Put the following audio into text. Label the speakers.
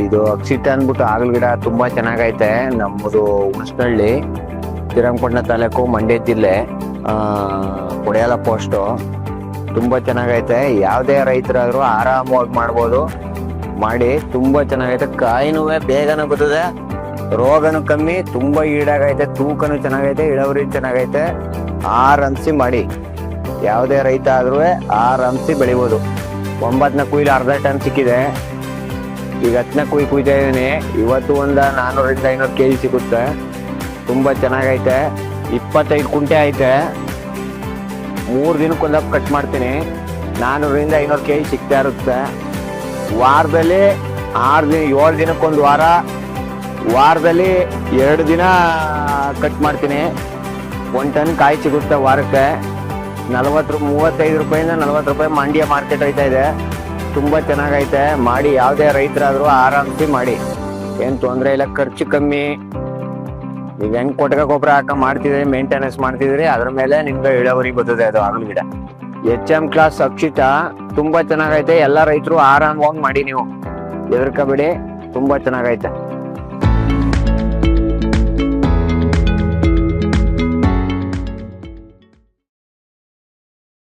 Speaker 1: ಇದು ಅಕ್ಷಿತ ಅನ್ಬಿಟ್ಟು ಆಗಲ್ ಗಿಡ ತುಂಬಾ ಚೆನ್ನಾಗೈತೆ. ನಮ್ಮದು ಉಣಸ್ನಳ್ಳಿ, ಶ್ರೀರಂಗಪಟ್ಟಣ ತಾಲೂಕು, ಮಂಡ್ಯ ಜಿಲ್ಲೆ, ಕೊಡಿಯಾಲ ಪೋಸ್ಟು. ತುಂಬಾ ಚೆನ್ನಾಗೈತೆ. ಯಾವುದೇ ರೈತರಾದ್ರೂ ಆರಾಮವಾಗಿ ಮಾಡ್ಬೋದು. ಮಾಡಿ ತುಂಬಾ ಚೆನ್ನಾಗೈತೆ. ಕಾಯಿನೂ ಬೇಗನೆ ಬರ್ತದೆ, ರೋಗನು ಕಮ್ಮಿ, ತುಂಬಾ ಈಡಾಗೈತೆ, ತೂಕನು ಚೆನ್ನಾಗೈತೆ, ಇಳುವರಿ ಚೆನ್ನಾಗೈತೆ. ಆರಂಭಿಸಿ ಮಾಡಿ. ಯಾವುದೇ ರೈತ ಆದ್ರೂ ಆರಂಭಿಸಿ ಬೆಳಿಬೋದು. 9ನೇ ಕುಯ್ಲು ಅರ್ಧ ಟನ್ ಸಿಕ್ಕಿದೆ. ಈಗ 10ನೇ ಕುಯ್ತಾ ಇದೀನಿ. ಇವತ್ತು ಒಂದು 400ರಿಂದ 500 kg ಸಿಗುತ್ತೆ. ತುಂಬಾ ಚೆನ್ನಾಗೈತೆ. 25 ಕುಂಟೆ ಐತೆ. 3 ದಿನಕ್ಕೊಂದಪ್ಪ ಕಟ್ ಮಾಡ್ತೀನಿ. 400ರಿಂದ 500 kg ಸಿಗ್ತಾ ಇರುತ್ತೆ. ವಾರದಲ್ಲಿ 6 ದಿನ, 7 ದಿನಕ್ಕೊಂದು ವಾರ, ವಾರದಲ್ಲಿ 2 ದಿನ ಕಟ್ ಮಾಡ್ತೀನಿ. 1 ಟನ್ ಕಾಯಿ ಸಿಗುತ್ತೆ ವಾರಕ್ಕೆ. 35 ರೂಪಾಯಿಂದ 40 ರೂಪಾಯಿ ಮಂಡ್ಯ ಮಾರ್ಕೆಟ್ ಐತಾ ಇದೆ. ತುಂಬಾ ಚೆನ್ನಾಗೈತೆ. ಮಾಡಿ. ಯಾವುದೇ ರೈತರಾದ್ರೂ ಆರಾಮಿಸಿ ಮಾಡಿ, ಏನ್ ತೊಂದರೆ ಇಲ್ಲ. ಖರ್ಚು ಕಮ್ಮಿ. ನೀವು ಹೆಂಗ್ ಕೊಟ್ಟಗ ಗೊಬ್ಬರ ಹಾಕ ಮಾಡ್ತಿದ್ರಿ, ಮೇಂಟೆನೆನ್ಸ್ ಮಾಡ್ತಿದ್ರಿ, ಅದ್ರ ಮೇಲೆ ನಿಮ್ಗೆ ಇಳುವರಿ ಬರ್ತದೆ. ಅದು ಆಗಲ್ ಗಿಡ HM ಕ್ಲಾಸ್ ಅಕ್ಷಿತ ತುಂಬಾ ಚೆನ್ನಾಗೈತೆ. ಎಲ್ಲಾ ರೈತರು ಆರಾಮವಾಗಿ ಮಾಡಿ, ನೀವು ಹೆದರ್ಕೋಬೇಡಿ. ತುಂಬಾ ಚೆನ್ನಾಗೈತೆ.